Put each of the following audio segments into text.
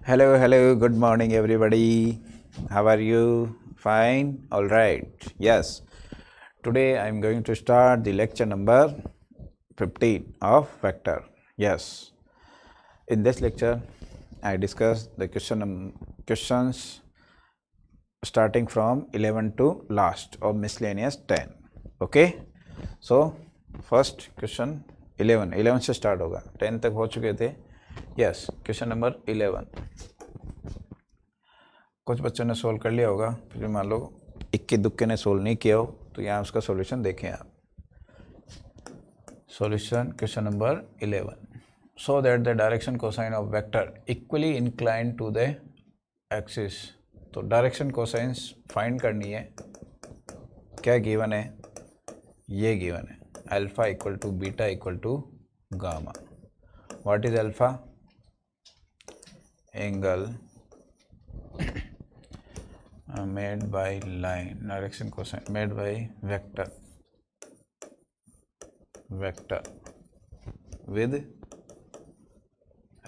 Hello, hello, good morning, everybody. How are you? Fine? All right. Yes. Today I am going to start the lecture number 15 of vector. Yes. In this lecture, I discuss the questions starting from 11 to last of miscellaneous 10. Okay. So, first question 11 से start होगा, 10 तक हो चुके थे. Yes. Question number 11. कुछ बच्चों ने solve कर लिया होगा, फिर मान लो इक्के दुक्के ने सोल्व नहीं किया हो तो यहाँ उसका सॉल्यूशन देखें आप. Solution question number 11. So that the direction cosine of vector equally inclined to the axis. तो डायरेक्शन कोसाइंस फाइंड करनी है. क्या गिवन है? ये गिवन है, alpha equal to beta equal to gamma. What is alpha? Angle made by line, direction cosine made by vector with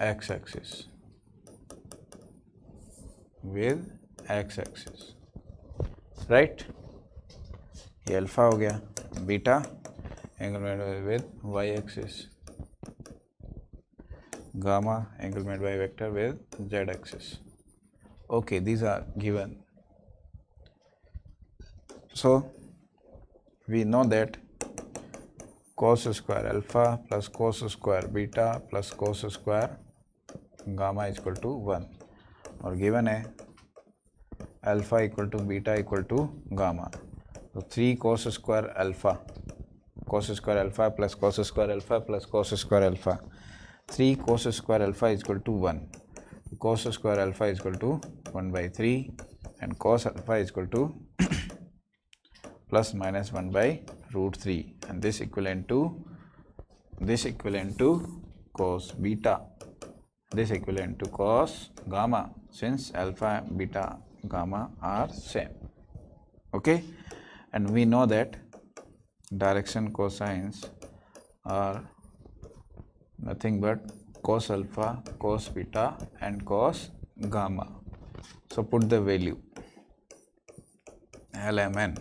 x-axis right. ये alpha हो गया. Beta angle made by with y axis. Gamma angle made by vector with z axis. okay, these are given. So we know that cos square alpha plus cos square beta plus cos square gamma is equal to 1 और given है alpha equal to beta equal to gamma. तो 3 cos square alpha plus cos square alpha plus cos square alpha, 3 cos square alpha is equal to 1. Cos square alpha is equal to 1 by 3 and cos alpha is equal to plus minus 1 by root 3 and this equivalent to cos beta, this equivalent to cos gamma, since alpha beta gamma are same. Okay, and we know that direction cosines are nothing but cos alpha, cos beta and cos gamma. So put the value lmn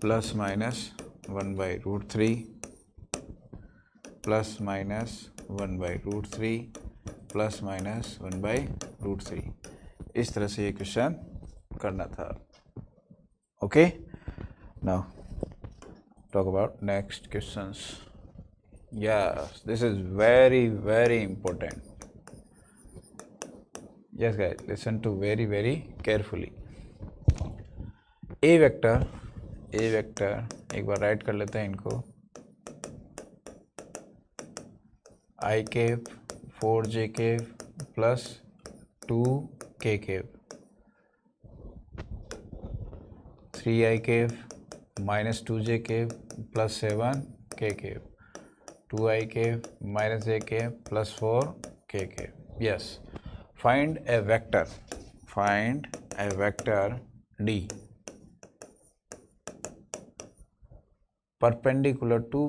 plus minus 1 by root 3 plus minus 1 by root 3 plus minus 1 by root 3. इस तरह से ये question करना था. Okay, now talk about next questions. Yes, this is very very important. Yes guys, listen to very very carefully. A vector एक बार write कर लेते हैं इनको. I cap 4j cap plus 2k cap, 3i cap minus 2j cap plus 7k cap, 2i cap minus j cap plus 4k cap. Yes, find a vector D perpendicular to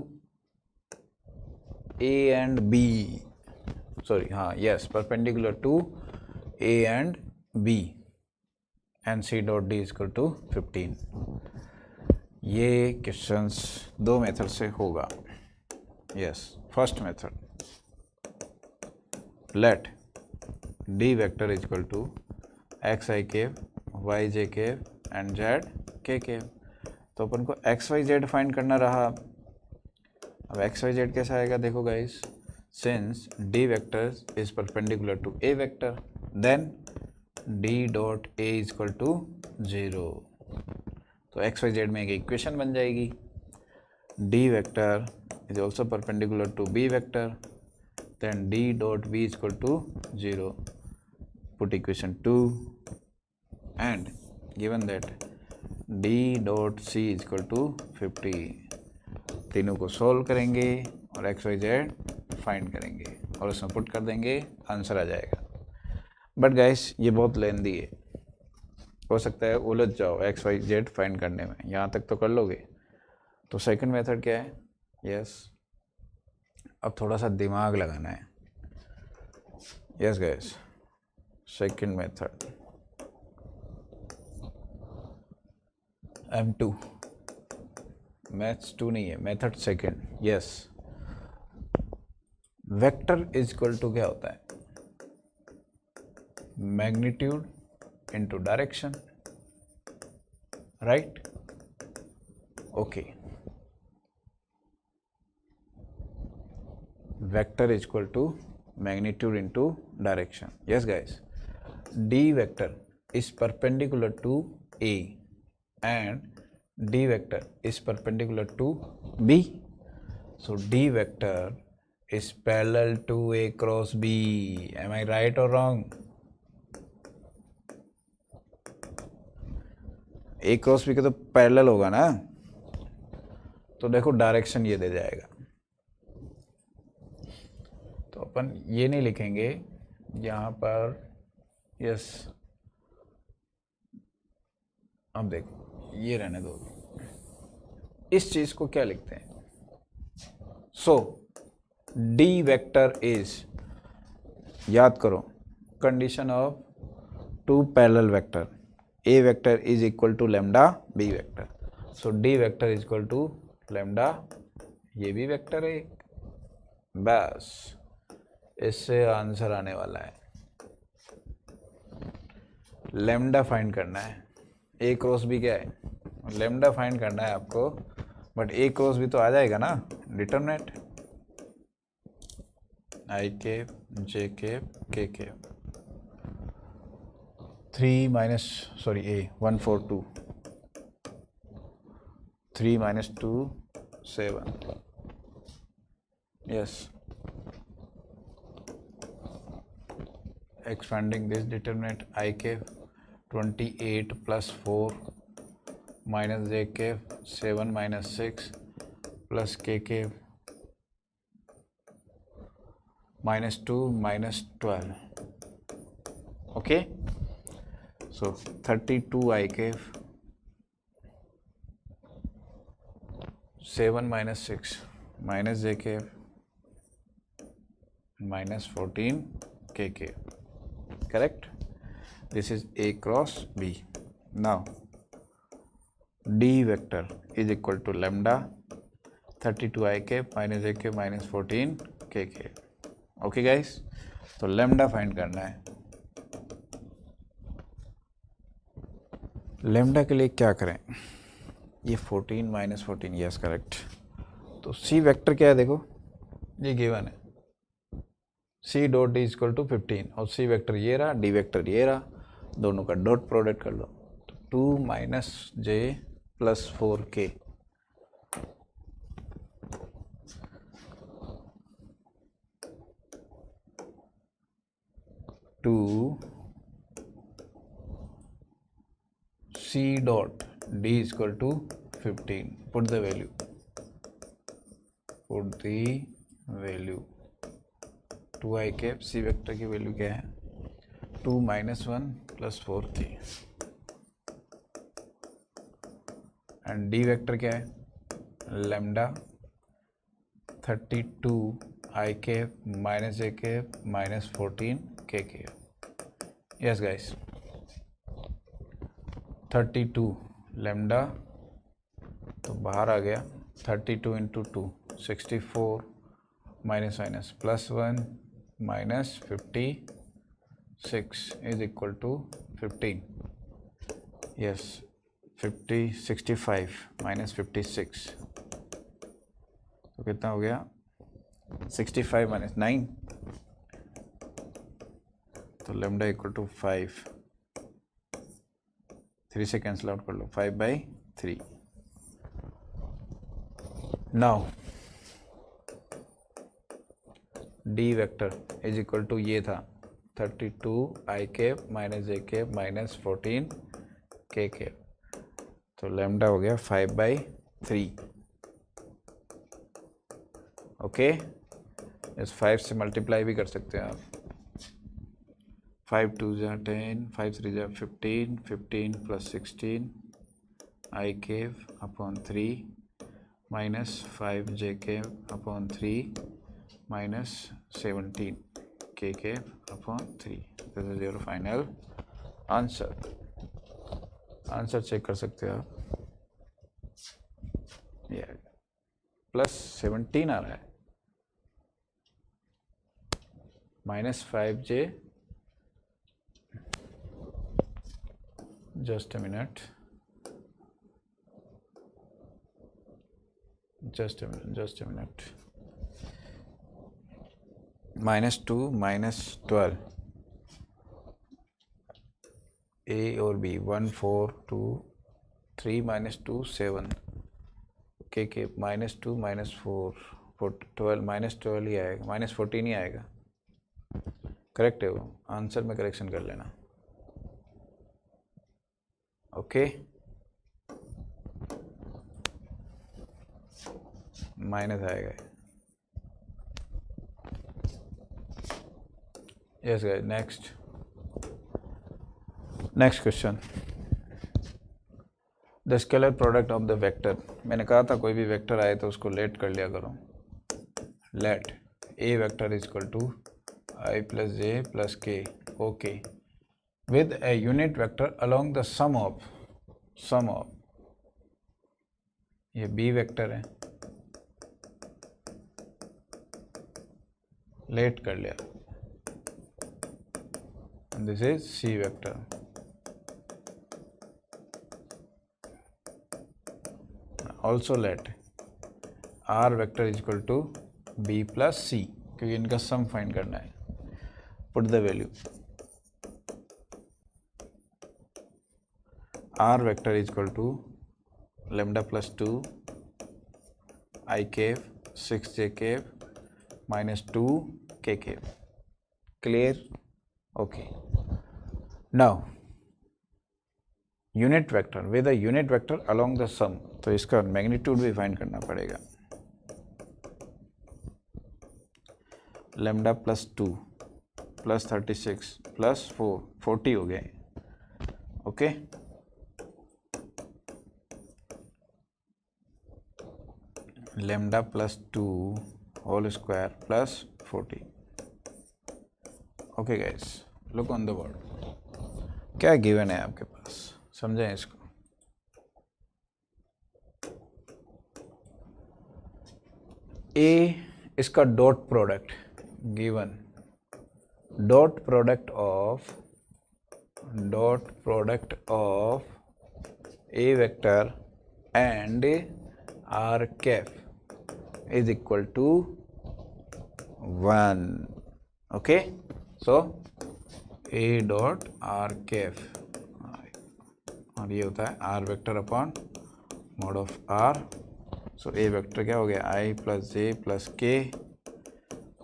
A and B. Perpendicular to A and B and C dot D is equal to 15. ये questions दो method से होगा. Yes, first method, let D vector is equal to xi cap, yj cap and zk cap. तो अपन को x Y Z find करना रहा. अब एक्स वाई जेड कैसा आएगा? देखो guys, since D vector is perpendicular to A vector then D dot A is equal to 0. तो एक्स वाई जेड में एक इक्वेशन बन जाएगी. D vector is also perpendicular to B vector then D dot B is equal to 0. Put equation 2 and given that d dot C is equal to 50. तीनों को solve करेंगे और x Y Z find करेंगे और उसमें put कर देंगे, answer आ जाएगा. बट गाइस, ये बहुत लेंदी है, हो सकता है उलझ जाओ एक्स वाई जेड फाइंड करने में. यहाँ तक तो कर लोगे. तो सेकंड मेथड क्या है? यस, अब थोड़ा सा दिमाग लगाना है. Yes guys, second method M2, maths 2 नहीं है, method second. Yes, vector is equal to क्या होता है? Magnitude into direction, right? Okay, vector is equal to magnitude into direction. Yes guys, D vector is perpendicular to A and D vector is perpendicular to B. So D vector is parallel to A cross B. Am I right or wrong? A cross B का तो parallel होगा ना, तो देखो direction ये दे जाएगा। तो अपन ये नहीं लिखेंगे यहाँ पर, यस, अब देखो ये रहने दो, इस चीज को क्या लिखते हैं? सो डी वेक्टर इज, याद करो, condition of two parallel vector, A vector is equal to lambda B vector. So D vector is equal to lambda, ये भी वेक्टर है, बस इससे आंसर आने वाला है। लैम्डा फाइंड करना है, ए क्रॉस बी क्या है? लैम्डा फाइंड करना है आपको, बट ए क्रॉस बी तो आ जाएगा ना, determinant i cap j cap k cap, 3 minus sorry a 142, 3 minus 2 7, yes, expanding this determinant I cap 28 plus 4 minus j cap 7 minus 6 plus k cap minus 2 minus 12. Okay, so 32 I cap 7 minus 6 minus j cap minus 14 k cap. Correct? This is A cross B. Now D vector is equal to lambda 32 I cap minus A cap minus 14 K cap. Okay guys, तो lambda find करना है। lambda के लिए क्या करें? ये 14 minus 14, yes correct. तो C vector क्या है देखो, ये गिवन है, C dot D equal to 15, और C वेक्टर ये रहा, D वेक्टर ये रहा, दोनों का डॉट प्रोडक्ट कर लो, तो 2 minus j plus 4K, two C dot D is equal to 15. Put the value. Put the value. 2 I cap C vector की वैल्यू क्या है? 2 minus 1 plus 4K. And D vector क्या है? Lambda 32 I cap minus A cap minus 14 K cap. Yes guys. 32 lambda तो बाहर आ गया, 32 into 2 64 minus minus plus 1 minus 56 is equal to 15, yes 65 minus 56 तो कितना हो गया? 65 माइनस 9, तो लैम्डा इक्वल टू 5, 3 से कैंसिल आउट कर लो, 5/3। Now D vector is equal to ये था 32 i cap minus j cap minus 14 k cap, तो लैम्डा हो गया 5/3। ओके, इस 5 से मल्टीप्लाई भी कर सकते हैं आप, 5 2 जा 10, 5 3 जा 15, 15 plus 16 I cave upon 3 minus 5 J cave upon 3 minus 17 k cap upon 3. This is your final answer. Answer check कर सकते हो आप. ये +17 आ रहा है. -5j. Just a minute. Just a minute. -2 -12. A और B 1 4 2 3 -2 7. k -2 -4 12 -12 ही आएगा, -14 ही आएगा. करेक्ट है वो. आंसर में करेक्शन कर लेना. ओके. माइनस आएगा. Yes guys. Next question. The scalar product of the vector. मैंने कहा था कोई भी वेक्टर आए तो उसको लेट कर लिया करो. Let a vector is equal to i plus j plus k. Okay. With a unit vector along the sum of ये बी वेक्टर है. लेट कर लिया. This is c vector. Also let r vector is equal to b plus c, क्योंकि इनका sum find करना है. Put the value. R vector is equal to lambda plus 2 I cap 6j cap minus 2 k cap. Clear? Okay. Now unit vector with a unit vector along the sum. तो इसका magnitude भी find करना पड़ेगा. lambda plus 2 plus 36 plus 4 40 हो गए. Okay. lambda plus 2 whole square plus 40. Okay guys, look on the board. क्या given है आपके पास, समझें इसको. A इसका dot product given. Dot product of A vector and R cap is equal to 1. Okay, so A dot R cap और ये होता है R vector upon mod of R. So A vector क्या हो गया, I plus J plus K,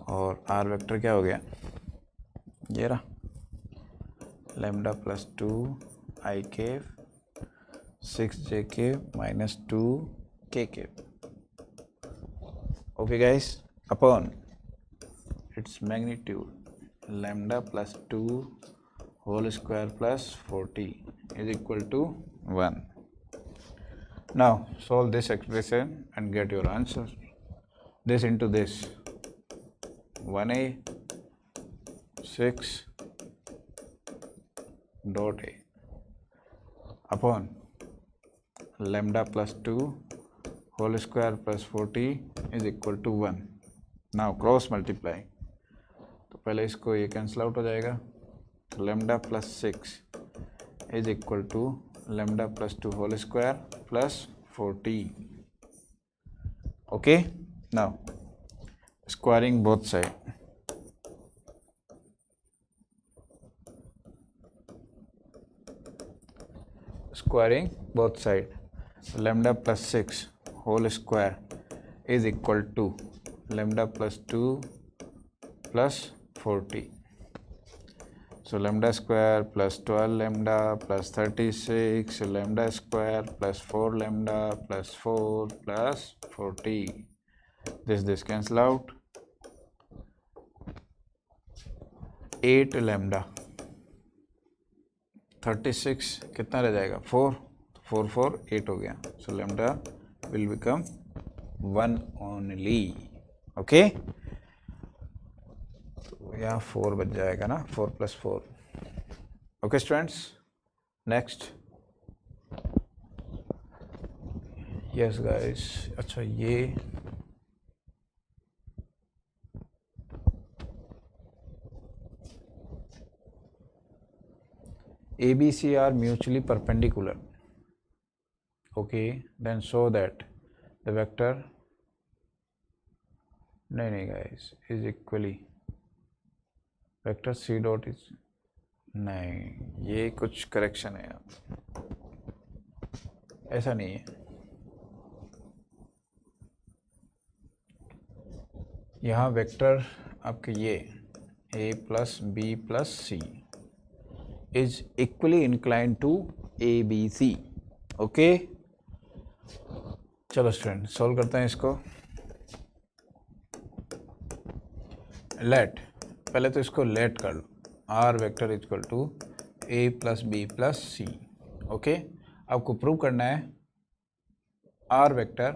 और R vector क्या हो गया, ये रहा lambda plus 2 I cap 6j cap minus 2 k cap. Okay guys, upon its magnitude lambda plus 2 whole square plus 40 is equal to 1. Now solve this expression and get your answer. This into this 1a 6 dot a upon lambda plus 2 whole square plus 40 is equal to 1. Now cross multiply. तो पहले इसको ये cancel out हो जाएगा. lambda plus 6 is equal to lambda plus 2 whole square plus 40. Okay. Now squaring both sides. Squaring both sides. Lambda plus 6 whole square is equal to lambda plus 2 plus 40. So lambda square plus 12 lambda plus 36 lambda square plus 4 lambda plus 4 plus 40. This cancel out. 8 lambda 36 कितना रह जाएगा, 4 4 4 8 हो गया. So lambda will become 1 only. Okay. तो यहाँ 4 बच जाएगा ना, 4 + 4। Okay students, next. Yes guys, अच्छा ये ABC are mutually perpendicular. Okay, then show that the vector, नहीं guys, is equally vector C dot is, नहीं ये कुछ करेक्शन है यहाँ, ऐसा नहीं है। यहाँ वेक्टर आपके ये A + B + C is equally inclined to ABC. Okay, चलो स्टूडेंट सॉल्व करते हैं इसको। लेट, पहले तो इसको लेट कर लो, R vector equal to A + B + C। Okay, आपको प्रूव करना है R vector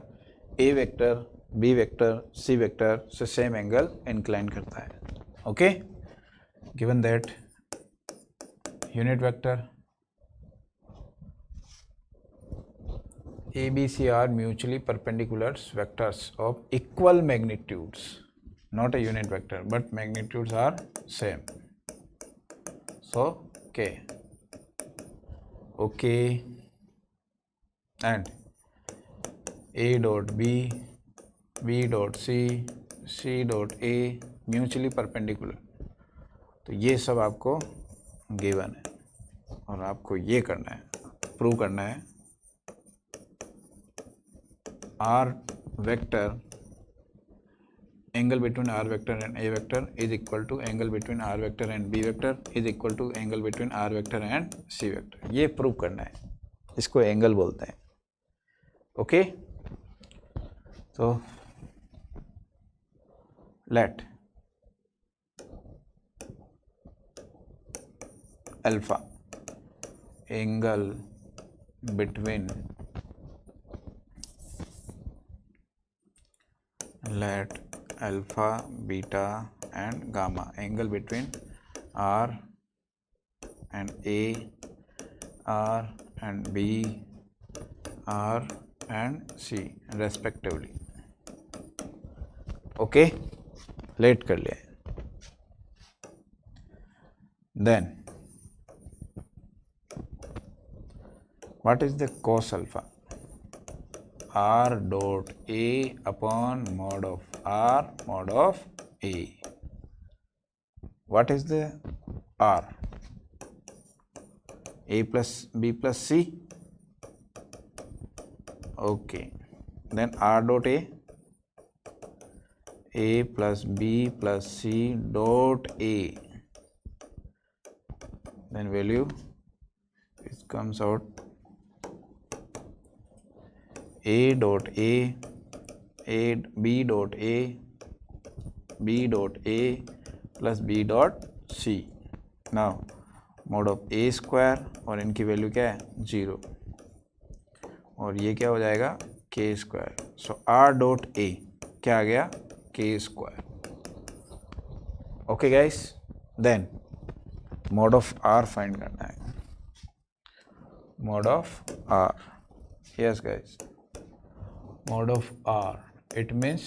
A vector B vector C vector से सेम एंगल इंक्लाइन करता है। Okay, given that unit vector ABC are mutually perpendicular vectors of equal magnitudes, not a unit vector, but magnitudes are same. So K. Okay, and A dot B, B dot C, C dot A mutually perpendicular. तो ये सब आपको given है और आपको ये करना है, प्रूव करना है R vector angle between R vector and A vector is equal to angle between R vector and B vector is equal to angle between R vector and C vector। ये prove करना है, इसको angle बोलते हैं। Okay, तो let alpha angle between, let alpha, beta and gamma angle between R and A, R and B, R and C respectively। Okay, let कर लिया। then what is the cos alpha? R dot A upon mod of R mod of A। What is the R? A plus B plus C। Okay, then R dot A plus B plus C dot A, then value it comes out A dot A, B dot A, B dot A plus B dot C। Now mode of A square और इनकी value क्या है 0, और ये क्या हो जाएगा K square. So R dot A क्या आ गया K square. Okay guys, then mod of R find करना है। Mod of R, yes guys, mod of R, it means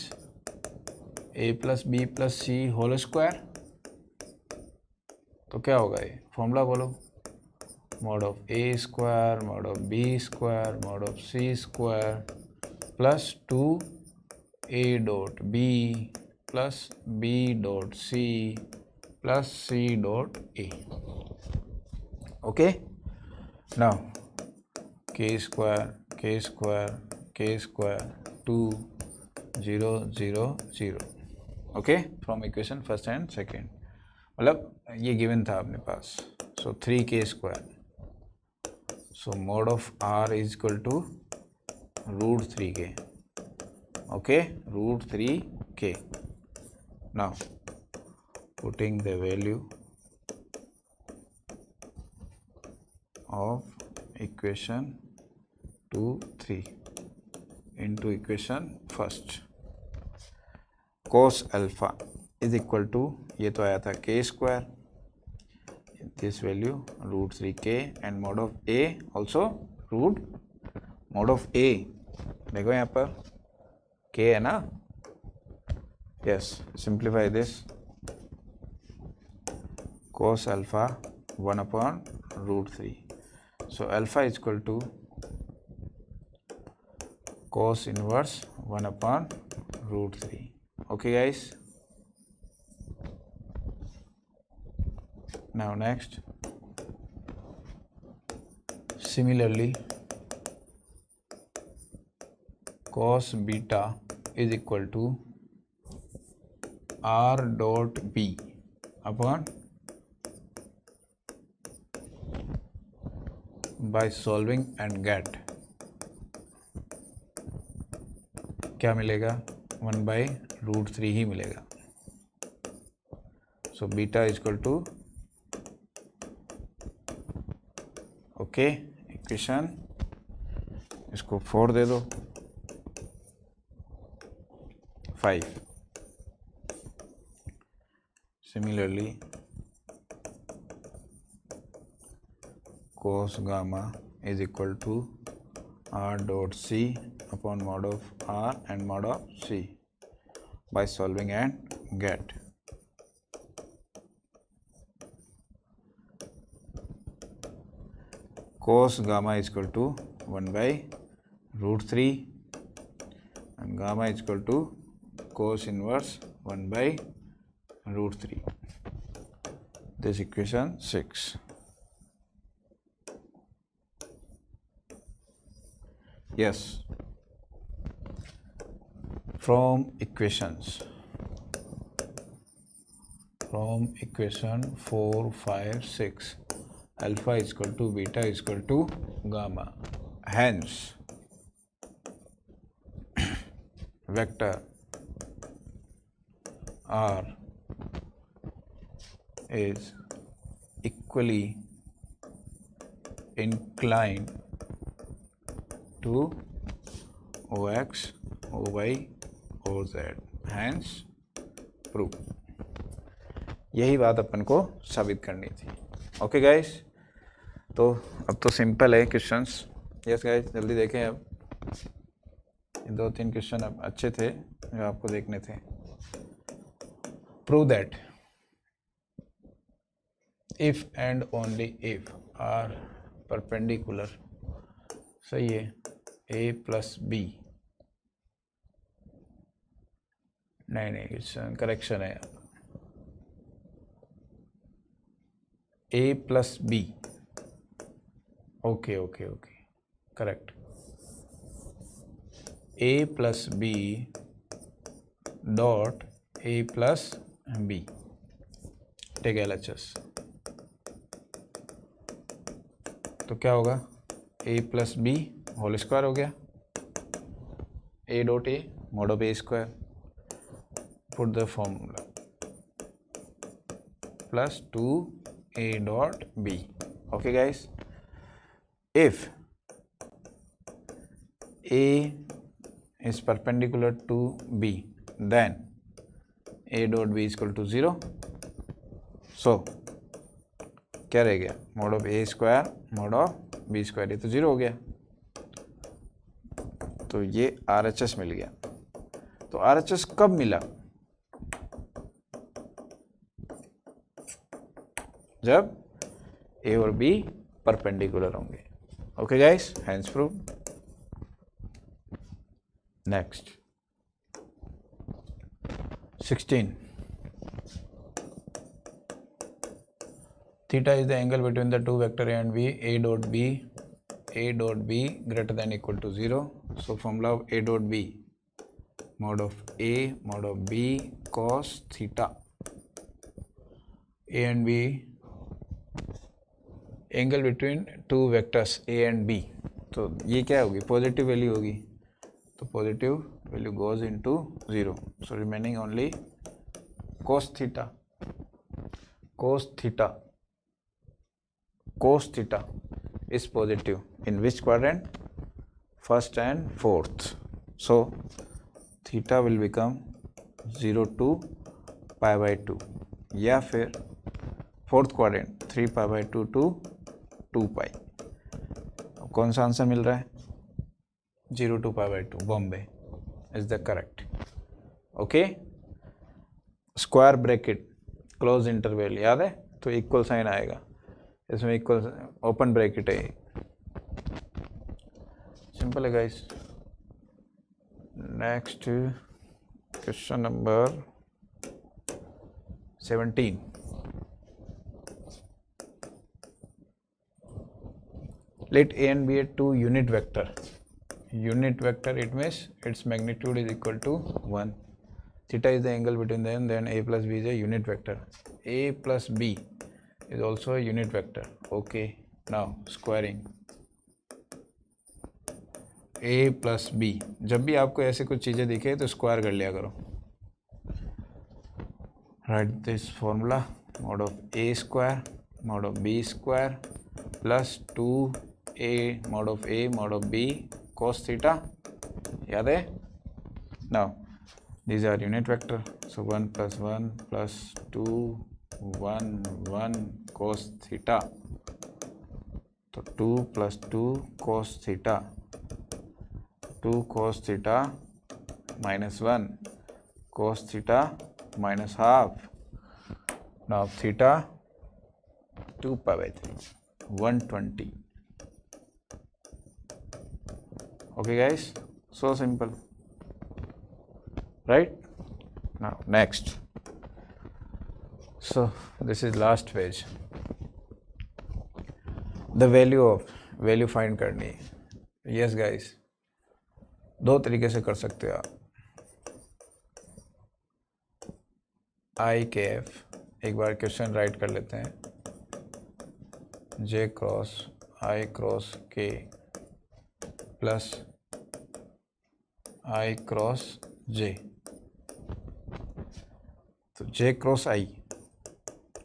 A plus B plus C whole square। तो क्या होगा ये formula बोलो, mod of A square, mod of B square, mod of C square plus 2A dot B plus B dot C plus C dot A। okay, now K square, K square, K square 2 0 0 0। Okay, from equation first and second, मतलब ये given था अपने पास। So 3K square, so mod of R is equal to √3K। Okay, √3K। Now putting the value of equation 2 3 into equation first, cos alpha is equal to, ये तो आया था k square, this value √3k and mod of a also root mod of a, देखो यहाँ पर k है ना, yes, simplify this, cos alpha 1/√3, so alpha is equal to cos inverse 1/√3. Okay guys, now next, similarly cos beta is equal to r dot b upon by solving and get, क्या मिलेगा, 1/√3 ही मिलेगा. So beta is equal to, okay, equation इसको 4 दे दो, 5. Similarly cos gamma is equal to r dot c upon mod of r and mod of c by solving and get. Cos gamma is equal to 1/√3 and gamma is equal to cos inverse 1/√3. This equation 6. Yes, from equation 4, 5, 6, alpha is equal to beta is equal to gamma. Hence, vector R is equally inclined to OX, OY, OZ. Hence proof. यही बात अपन को साबित करनी थी. Okay guys, तो अब तो simple है क्वेश्चंस. यस गाइस, जल्दी देखें. अब 2-3 क्वेश्चन अब अच्छे थे जो आपको देखने थे. Prove that if and only if are perpendicular, सही है, a प्लस बी, नहीं, करेक्शन है, a plus b, okay, correct, a plus b dot a plus b, take LHS, तो क्या होगा, a plus b whole square हो गया, a dot a mod of a square, put the formula, plus 2a dot b. Okay guys, if a is perpendicular to b, then a dot b is equal to 0. so क्या रह गया, mod of a square mod of b square, ये तो 0 हो गया, तो ये RHS मिल गया. तो RHS कब मिला, जब A और B परपेंडिकुलर होंगे. Okay guys, hence prove. Next 16. theta is the angle between the two vector A and B. A dot B greater than equal to 0. So formula of A dot B, mod of A mod of B cos theta. A and B, angle between two vectors A and B. तो ये क्या होगी, positive value होगी, तो positive value goes into 0. So remaining only cos theta. Cos theta is positive in which quadrant, first and fourth. So theta will become 0 to π/2, या फिर fourth quadrant 3π/2 to 2π। कौन सा आंसर मिल रहा है? 0 to π/2, Bombay is the correct. Okay, square bracket close interval याद है, तो equal sign आएगा इसमें, इक्वल ओपन ब्रैकेट है, सिंपल है guys. Next question number 17। Let A and B are two unit vector. Unit vector, it means its magnitude is equal to 1. Theta is the angle between them, then A plus B is a unit vector. A plus B is also a unit vector. Okay, now squaring A plus B। जब भी आपको ऐसे कुछ चीज़ें दिखे तो square कर लिया करो। Write this formula, mod of A square mod of B square plus 2A mod of A mod of B cos theta, याद है? Now these are unit vector, so 1 plus 1 plus 2 1 1 cos theta, तो 2 plus 2 cos theta, 2 cos theta minus 1 cos theta minus half, now theta 2π/3, 120। Okay guys, so simple, right? Now next, so this is last page, the value find करनी है। Yes guys, दो तरीके से कर सकते हो आप। i_f, एक बार क्वेश्चन राइट कर लेते हैं, j cross i cross k plus i cross j, तो j क्रॉस i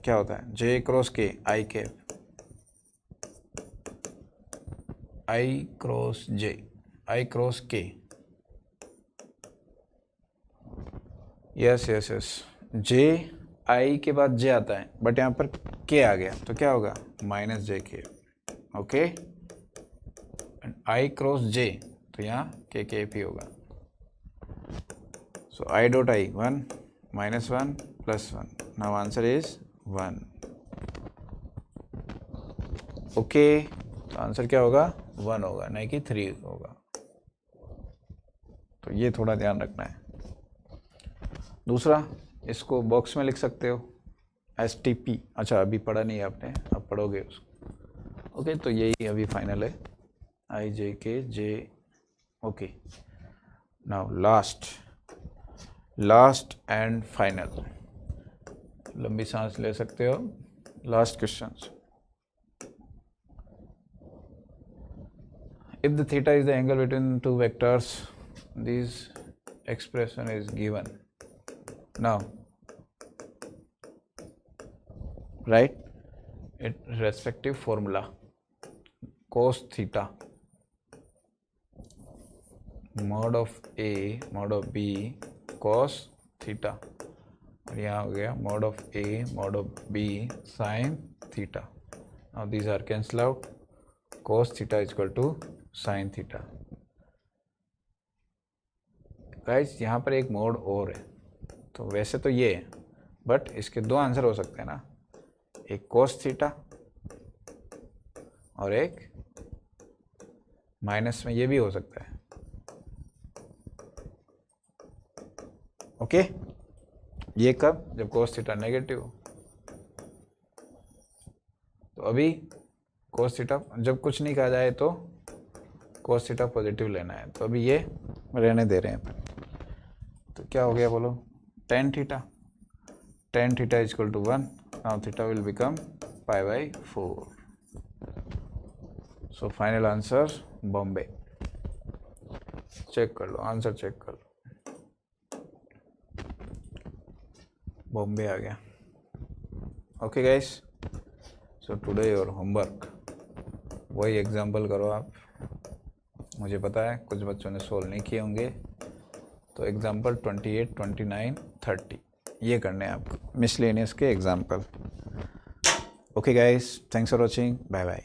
क्या होता है? j cross k, i cap, i cross j, i cross k। Yes yes yes, j i के बाद j आता है, बट यहाँ पर k आ गया तो क्या होगा? माइनस जे के। ओके, i क्रॉस j, तो यहाँ k कैप ही होगा। सो i dot i 1 minus 1 plus 1, now answer is 1। Okay, तो आंसर क्या होगा? 1 होगा, नहीं कि 3 होगा। तो ये थोड़ा ध्यान रखना है। दूसरा, इसको बॉक्स में लिख सकते हो STP। अच्छा, अभी पढ़ा नहीं है आपने, अब पढ़ोगे उसको। ओके, तो यही अभी फाइनल है, I J K J। Okay, now last and final, लंबी सांस ले सकते हो। Last question, if the theta is the angle between two vectors, this expression is given. Now write its respective formula, cos theta mod of A mod of B cos theta, और यहाँ हो गया mod of A mod of B sin theta। Now these are cancel out, cos theta is equal to sin theta। Guys, यहाँ पर एक mode और है, तो वैसे तो ये है, बट इसके दो आंसर हो सकते हैं ना, एक cos थीटा और एक माइनस में ये भी हो सकता है। ओके, ये कब? जब cos थीटा नेगेटिव हो। तो अभी cos थीटा जब कुछ नहीं कहा जाए तो cos थीटा पॉजिटिव लेना है, तो अभी ये रहने दे रहे हैं अपन। तो क्या हो गया बोलो? tan theta is equal to 1, now theta will become π/4। So final answer Bombay. Check कर लो, आंसर चेक कर लो, बॉम्बे आ गया। Okay guys, so today your homework, वही एग्जाम्पल करो आप। मुझे पता है कुछ बच्चों ने सोल्व नहीं किए होंगे, तो एग्जाम्पल 28, 29, 30 ये करने हैं आपको मिसलेनियस के example. Okay guys, thanks for watching, bye bye.